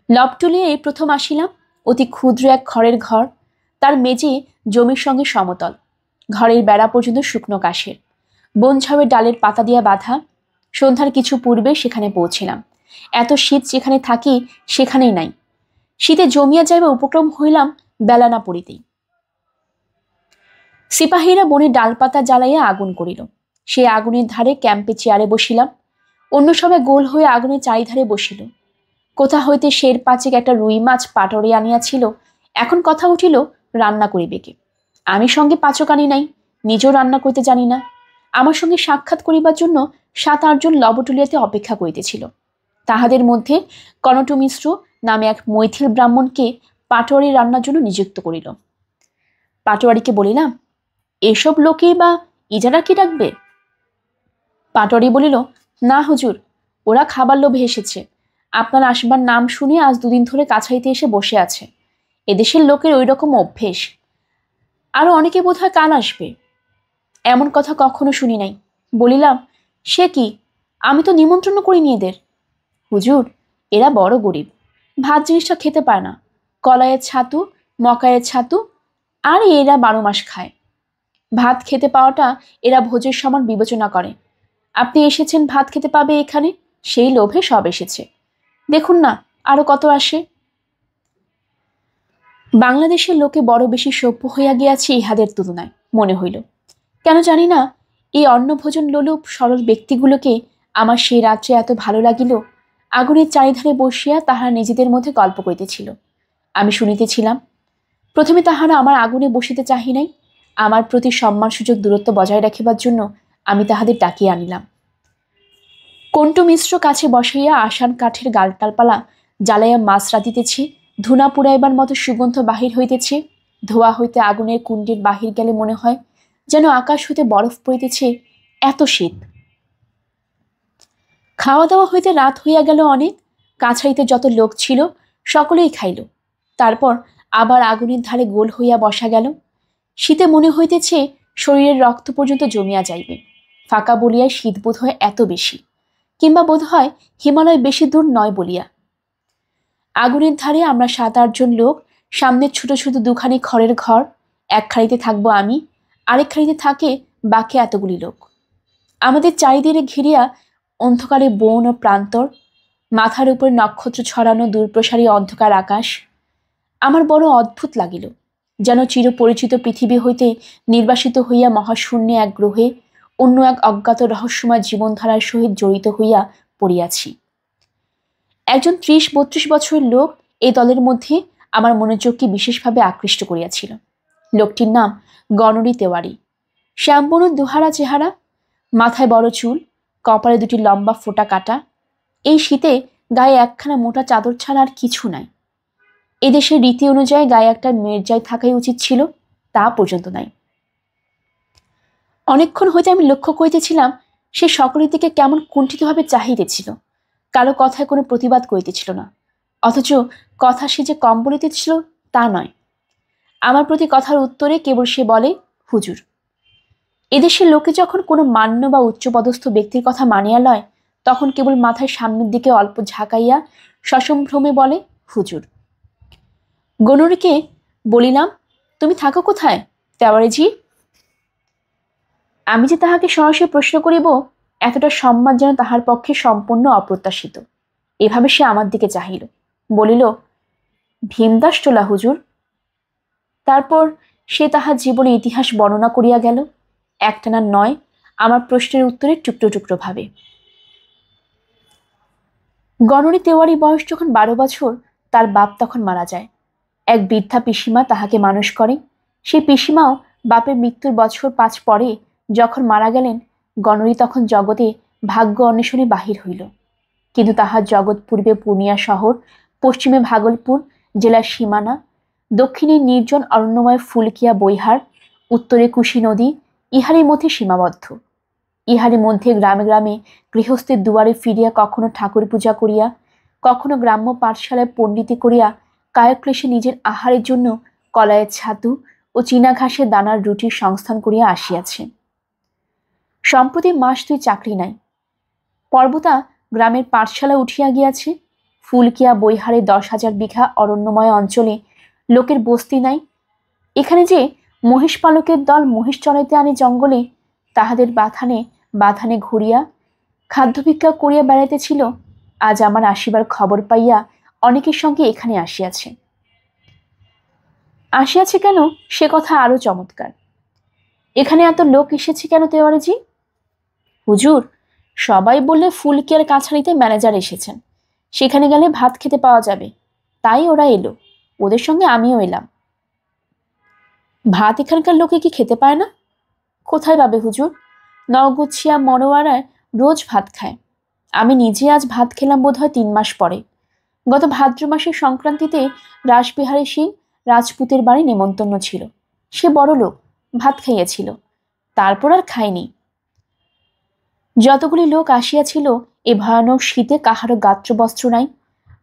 লবটুলিয়া এই প্রথম আসিলাম। অতি ক্ষুদ্র এক খড়ের ঘর, তার মেঝে জমির সঙ্গে সমতল। ঘরের বেড়া পর্যন্ত শুকনো কাশের, বনঝাউয়ের ডালের পাতা দিয়া বাঁধা। সন্ধ্যার কিছু পূর্বে সেখানে পৌঁছিলাম। এত শীত যেখানে থাকি সেখানেই নাই। শীতে জমিয়া যাইবা উপক্রম হইলাম বেলা না পড়িতেই। সিপাহীরা বনে ডালপাতা জ্বালাইয়া আগুন করিল। সে আগুনের ধারে ক্যাম্পে চেয়ারে বসিলাম। অন্য সবাই গোল হয়ে আগুনের চারিধারে বসিল। কোথা হইতে শের পাঁচেক একটা রুই মাছ পাটরে আনিয়াছিল। এখন কথা উঠিল রান্না করিবে কে। আমি সঙ্গে পাচক আনি নাই, নিজেও রান্না করিতে জানি না। আমার সঙ্গে সাক্ষাৎ করিবার জন্য 7-8 জন লবটুলিয়াতে অপেক্ষা করিতেছিল। তাহাদের মধ্যে কনট মিশ্র নামে এক মৈথিল ব্রাহ্মণকে পাটোয়ারি রান্নার জন্য নিযুক্ত করিল। পাটোয়ারিকে বলিলাম, এসব লোকেই বা ইজারা কি ডাকবে? পাটোয়ারি বলিল, না হুজুর, ওরা খাবার লোভে এসেছে। আপনার আসবার নাম শুনে আজ 2 দিন ধরে কাছাইতে এসে বসে আছে। এদেশের লোকের ওই রকম অভ্যেস। আরো অনেকে বোধহয় কাল আসবে। এমন কথা কখনো শুনি নাই। বলিলাম, সে কি, আমি তো নিমন্ত্রণ করিনি এদের। হুজুর, এরা বড় গরিব, ভাত জিনিসটা খেতে পায় না। কলাইয়ের ছাতু, মকাইয়ের ছাতু, আর এরা 12 মাস খায়। ভাত খেতে পাওয়াটা এরা ভোজের সমান বিবেচনা করে। আপনি এসেছেন ভাত খেতে পাবে এখানে, সেই লোভে সব এসেছে। দেখুন না আরো কত আসে। বাংলাদেশের লোকে বড় বেশি সভ্য হইয়া গিয়াছে ইহাদের তুলনায় মনে হইল। কেন জানি না, এই অন্নভোজন লোলুপ সরল ব্যক্তিগুলোকে আমার সেই রাত্রে এত ভালো লাগিল। আগুনের চারিধারে বসিয়া তাহারা নিজেদের মধ্যে গল্প করিতেছিল, আমি শুনিতেছিলাম। প্রথমে তাহারা আমার আগুনে বসিতে চাহি নাই। আমার প্রতি সম্মান সুযোগ দূরত্ব বজায় রাখিবার জন্য আমি তাহাদের ডাকিয়া আনিলাম। কন্টু মিশ্র কাছে বসাইয়া আসান কাঠের গালটালপালা জ্বালাইয়া মাছ রাঁধিতেছে। ধুনা পুড়াইবার মতো সুগন্ধ বাহির হইতেছে। ধোয়া হইতে আগুনের কুণ্ডের বাহির গেলে মনে হয় যেন আকাশ হইতে বরফ পড়িতেছে, এত শীত। খাওয়া দাওয়া হইতে রাত হইয়া গেল অনেক। কাছাইতে যত লোক ছিল সকলেই খাইল। তারপর আবার আগুনের ধারে গোল হইয়া বসা গেল। শীতে মনে হইতেছে শরীরের রক্ত পর্যন্ত জমিয়া যাইবে। ফাঁকা বলিয়া শীত বোধ হয় এত বেশি, কিংবা বোধ হয় হিমালয় বেশি দূর নয় বলিয়া। আগুনের ধারে আমরা 7-8 জন লোক, সামনে ছোট ছোট 2খানি খড়ের ঘর। একখানিতে থাকবো আমি, আরেকখানিতে থাকে বাকি এতগুলি লোক। আমাদের চারিদিকে ঘিরিয়া অন্ধকারে বন ও প্রান্তর, মাথার উপর নক্ষত্র ছড়ানো দূরপ্রসারী অন্ধকার আকাশ। আমার বড় অদ্ভুত লাগিল, যেন চিরপরিচিত পৃথিবী হইতে নির্বাসিত হইয়া মহাশূন্যে এক গ্রহে অন্য এক অজ্ঞাত রহস্যময় জীবনধারার সহিত জড়িত হইয়া পড়িয়াছি। একজন 30-32 বছরের লোক এই দলের মধ্যে আমার মনোযোগকে বিশেষভাবে আকৃষ্ট করিয়াছিল। লোকটির নাম গণরি তেওয়ারি। শ্যামবনুর দুহারা চেহারা, মাথায় বড় চুল, কপালে 2টি লম্বা ফোঁটা কাটা। এই শীতে গায়ে একখানা মোটা চাদর ছাড়া আর কিছু নাই। এদেশের রীতি অনুযায়ী গায়ে একটা মেরজাই থাকাই উচিত ছিল, তা পর্যন্ত নাই। অনেকক্ষণ হইতে আমি লক্ষ্য করিতেছিলাম সে সকলের দিকে কেমন কুণ্ঠিতভাবে চাহিতেছিল। কারো কথায় কোনো প্রতিবাদ করিতেছিল না, অথচ কথা সে যে কম বলিতেছিল তা নয়। আমার প্রতি কথার উত্তরে কেবল সে বলে, হুজুর। এদেশের লোকে যখন কোনো মান্য বা উচ্চপদস্থ ব্যক্তির কথা মানিয়া লয়, তখন কেবল মাথায় সামনের দিকে অল্প ঝাঁকাইয়া সসম্ভ্রমে বলে, হুজুর। গণরিকে বলিলাম, তুমি থাকো কোথায় তেওয়ারিজি? আমি যে তাহাকে সরাসরি প্রশ্ন করিব এতটা সম্মান যেন তাহার পক্ষে সম্পূর্ণ অপ্রত্যাশিত। এভাবে সে আমার দিকে চাহিল, বলিল, ভীমদাস টোলা হুজুর। তারপর সে তাহার জীবনে ইতিহাস বর্ণনা করিয়া গেল, একটানা নয়, আমার প্রশ্নের উত্তরে টুকরো টুকরো ভাবে। গণরি তেওয়ারি বয়স যখন 12 বছর, তার বাপ তখন মারা যায়। এক বৃদ্ধা পিসিমা তাহাকে মানুষ করে। সেই পিসিমাও বাপের মৃত্যুর বছর 5 পরে যখন মারা গেলেন, গণরি তখন জগতে ভাগ্য অন্বেষণে বাহির হইল। কিন্তু তাহার জগৎ পূর্বে পূর্ণিয়া শহর, পশ্চিমে ভাগলপুর জেলার সীমানা, দক্ষিণে নির্জন অরণ্যময় ফুলকিয়া বৈহার, উত্তরে কুশি নদী, ইহারই মধ্যে সীমাবদ্ধ। ইহারই মধ্যে গ্রামে গ্রামে গৃহস্থের দুয়ারে ফিরিয়া কখনো ঠাকুর পূজা করিয়া, কখনো গ্রাম্য পাঠশালায় পণ্ডিতি করিয়া কায়ক্লেশে নিজের আহারের জন্য কলাইয়ের ছাতু ও চীনা ঘাসের দানার রুটির সংস্থান করিয়া আসিয়াছে। সম্প্রতি মাস 2 চাকরি নাই। পর্বতা গ্রামের পাঠশালা উঠিয়া গিয়াছে। ফুলকিয়া বৈহারে 10,000 বিঘা অরণ্যময় অঞ্চলে লোকের বস্তি নাই। এখানে যে মহিষ পালকের দল মহিষ চড়াইতে আনে জঙ্গলে, তাহাদের বাথানে বাথানে ঘুরিয়া খাদ্য ভিক্ষা করিয়া বেড়াইতেছিল, আজ আমার আসিবার খবর পাইয়া অনেকের সঙ্গে এখানে আসিয়াছে কেন সে কথা আরো চমৎকার। এখানে এত লোক এসেছে কেন তেওয়ারিজি? হুজুর, সবাই বললে ফুলকিয়ার কাছারিতে ম্যানেজার এসেছেন, সেখানে গেলে ভাত খেতে পাওয়া যাবে, তাই ওরা এলো। ওদের সঙ্গে আমিও এলাম। ভাত এখানকার লোকে কি খেতে পায় না? কোথায় পাবে হুজুর? নওগুছিয়া মনোয়ারায় রোজ ভাত খায়। আমি নিজে আজ ভাত খেলাম বোধহয় 3 মাস পরে। গত ভাদ্র মাসের সংক্রান্তিতে রাসবিহারী সিং রাজপুতের বাড়ি নেমন্তন্ন ছিল। সে বড় লোক, ভাত খাইয়াছিল, তারপর আর খায়নি। যতগুলি লোক আসিয়াছিল এ ভয়ানক শীতে কাহারও গাত্রবস্ত্র নাই।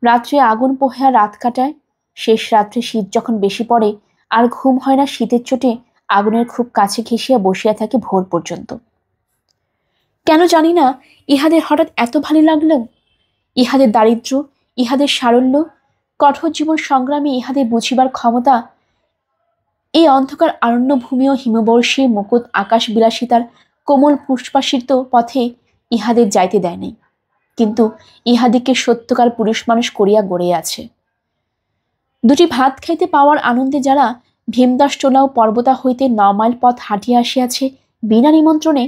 রাত্রে আগুন পোহাইয়া রাত কাটায়। শেষ রাত্রে শীত যখন বেশি পড়ে আর ঘুম হয় না, শীতের চোটে আগুনের খুব কাছে ঘেঁষিয়া বসিয়া থাকে ভোর পর্যন্ত। কেন জানি না ইহাদের হঠাৎ এত ভালো লাগলো। ইহাদের দারিদ্র্য, ইহাদের সারল্য, কঠোর জীবন সংগ্রামে ইহাদের বুঝিবার ক্ষমতা এই অন্ধকার আরণ্য ভূমি ও হিমবর্ষী মুকুট আকাশ বিলাসিতার কোমল পুষ্পাসিত পথে ইহাদের যাইতে দেয় নাই। কিন্তু ইহাদিকে সত্যকার পুরুষ মানুষ করিয়া গড়ে আছে। দুটি ভাত খাইতে পাওয়ার আনন্দে যারা ভীমদাস টোলা ও পর্বতা হইতে 9 মাইল পথ হাঁটিয়া আসিয়াছে বিনা নিমন্ত্রণে,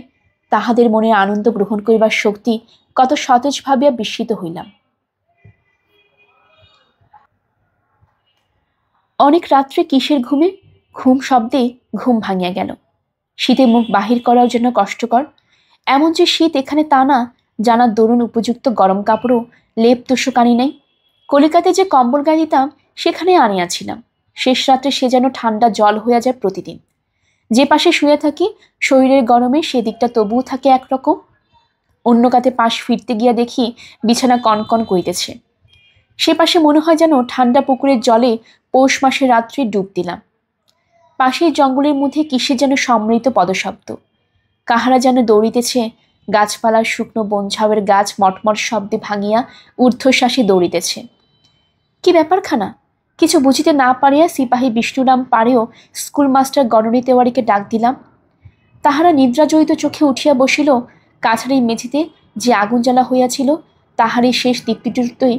তাহাদের মনের আনন্দ গ্রহণ করিবার শক্তি কত সতেজ ভাবিয়া বিস্মিত হইলাম। অনেক রাত্রে কিসের ঘুমে ঘুম শব্দে ঘুম ভাঙিয়া গেল। শীতে মুখ বাহির করার জন্য কষ্টকর। এমন যে শীত এখানে তা না, জানার দরুন উপযুক্ত গরম কাপড়ও লেপ তোষকানি নাই। কলিকাতায় যে কম্বল গায়ে দিতাম সেখানে আনিয়াছিলাম। শেষ রাত্রে সে যেন ঠান্ডা জল হইয়া যায় প্রতিদিন। যে পাশে শুয়ে থাকি শরীরের গরমে সেদিকটা তবুও থাকে একরকম। অন্য কাতে পাশ ফিরতে গিয়া দেখি বিছানা কনকন করিতেছে। সে পাশে মনে হয় যেন ঠান্ডা পুকুরের জলে পৌষ মাসের রাত্রে ডুব দিলাম। পাশের জঙ্গলের মধ্যে কিসের যেন সম্মিলিত পদশব্দ। কাহারা যেন দৌড়িতেছে। গাছপালার শুকনো বনঝাউয়ের গাছ মটমট শব্দে ভাঙিয়া ঊর্ধ্বশ্বাসে দৌড়িতেছে। কি ব্যাপারখানা কিছু বুঝিতে না পারিয়া সিপাহী বিষ্ণুরাম পারেও স্কুল মাস্টার গণনী তেওয়ারিকে ডাক দিলাম। তাহারা নিদ্রাজড়িত চোখে উঠিয়া বসিল। কাছারির মেঝেতে যে আগুন জ্বালা হইয়াছিল তাহারই শেষ দীপ্তিটুকুই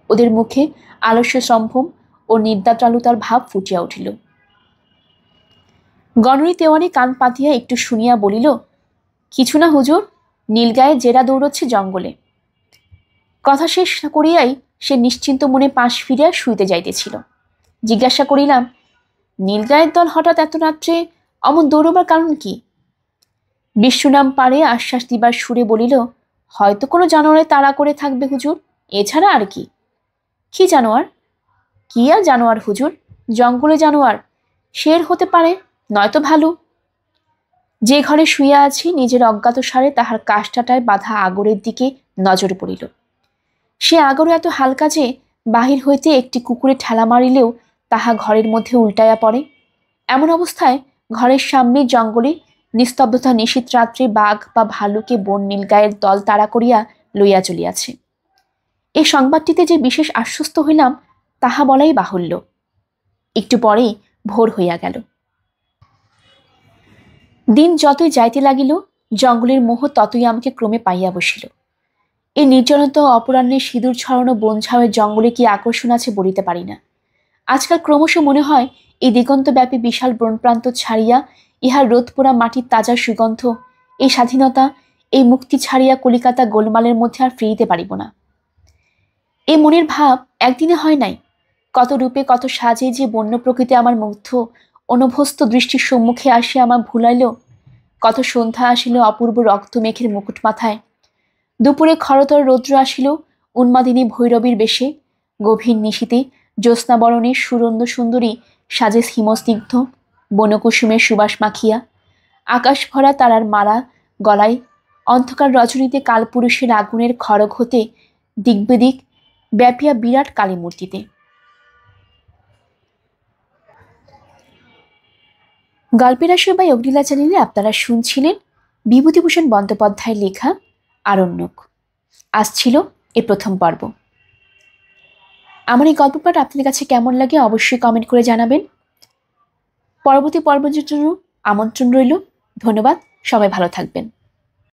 ওদের মুখে আলস্য সম্ভ্রম ও নিদ্রাচালুতার ভাব ফুটিয়া উঠিল। গণনী তেওয়ারি কান পাতিয়া একটু শুনিয়া বলিল, কিছু না হুজুর, নীলগায়ে জেরা দৌড়চ্ছে জঙ্গলে। কথা শেষ করিয়াই সে নিশ্চিন্ত মনে পাশ ফিরিয়া শুইতে যাইতেছিল। জিজ্ঞাসা করিলাম, নীলগায়ের দল হঠাৎ এত রাত্রে অমন দৌড়বার কারণ কি? বিশ্বনাম পারে আশ্বাস দিবার সুরে বলিল, হয়তো কোনো জানোয়ারে তাড়া করে থাকবে হুজুর, এছাড়া আর কি। কি জানোয়ার? কি আর জানোয়ার হুজুর, জঙ্গলে জানোয়ার। শের হতে পারে, নয়তো ভালু। যে ঘরে শুইয়া আছি নিজের অজ্ঞাত সারে তাহার কাষ্টাটায় বাঁধা আগরের দিকে নজর পড়িল। সে আগর এত হালকা যে বাহির হইতে একটি কুকুরে ঠেলা মারিলেও তাহা ঘরের মধ্যে উল্টাইয়া পড়ে। এমন অবস্থায় ঘরের সামনে জঙ্গলে নিস্তব্ধতা নিশীত রাত্রে বাঘ বা ভালুকে বন নীলগায়ের দল তাড়া করিয়া লইয়া চলিয়াছে। এই সংবাদটিতে যে বিশেষ আশ্বস্ত হইলাম তাহা বলাই বাহুল্য। একটু পরেই ভোর হইয়া গেল। দিন যতই যাইতে লাগিল জঙ্গলের মোহ ততই আমাকে ক্রমে পাইয়া বসিল। এই নির্জনতা অপরাহ্নে সিঁদুর ছড়ানো বনঝাউয়ের জঙ্গলে কি আকর্ষণ আছে বলিতে পারি না। আজকাল ক্রমশ মনে হয় এই দিগন্তব্যাপী বিশাল বনপ্রান্ত ছাড়িয়া ইহার রোদ পোড়া মাটির তাজা সুগন্ধ, এই স্বাধীনতা, এই মুক্তি ছাড়িয়া কলিকাতা গোলমালের মধ্যে আর ফিরিতে পারিব না। এই মনের ভাব একদিনে হয় নাই। কত রূপে কত সাজে যে বন্য প্রকৃতি আমার মুগ্ধ অনভ্যস্ত দৃষ্টির সম্মুখে আসিয়া আমার ভুলাইল। কত সন্ধ্যা আসিল অপূর্ব রক্ত মেঘের মুকুট মাথায়। দুপুরে খরতর রৌদ্র আসিল উন্মাদিনী ভৈরবীর বেশে। গভীর নিশীতে জ্যোৎস্নাবরণের সুরন্দ সুন্দরী সাজে হিমস্নিগ্ধ বনকুসুমের সুবাস মাখিয়া। আকাশ ভরা তারার মালা গলায়। অন্ধকার রজনীতে কালপুরুষের আগুনের খড়গ হতে দিগ্বিদিক ব্যাপিয়া বিরাট কালী মূর্তিতে। গল্পের আসর বাই অগ্নিলা চ্যানেলে আপনারা শুনছিলেন বিভূতিভূষণ বন্দ্যোপাধ্যায়ের লেখা আরণ্যক। আজ ছিল এর প্রথম পর্ব। আমার এই গল্প পাঠ আপনাদের কাছে কেমন লাগে অবশ্যই কমেন্ট করে জানাবেন। পরবর্তী পর্বের জন্য আমন্ত্রণ রইল। ধন্যবাদ, সবাই ভালো থাকবেন।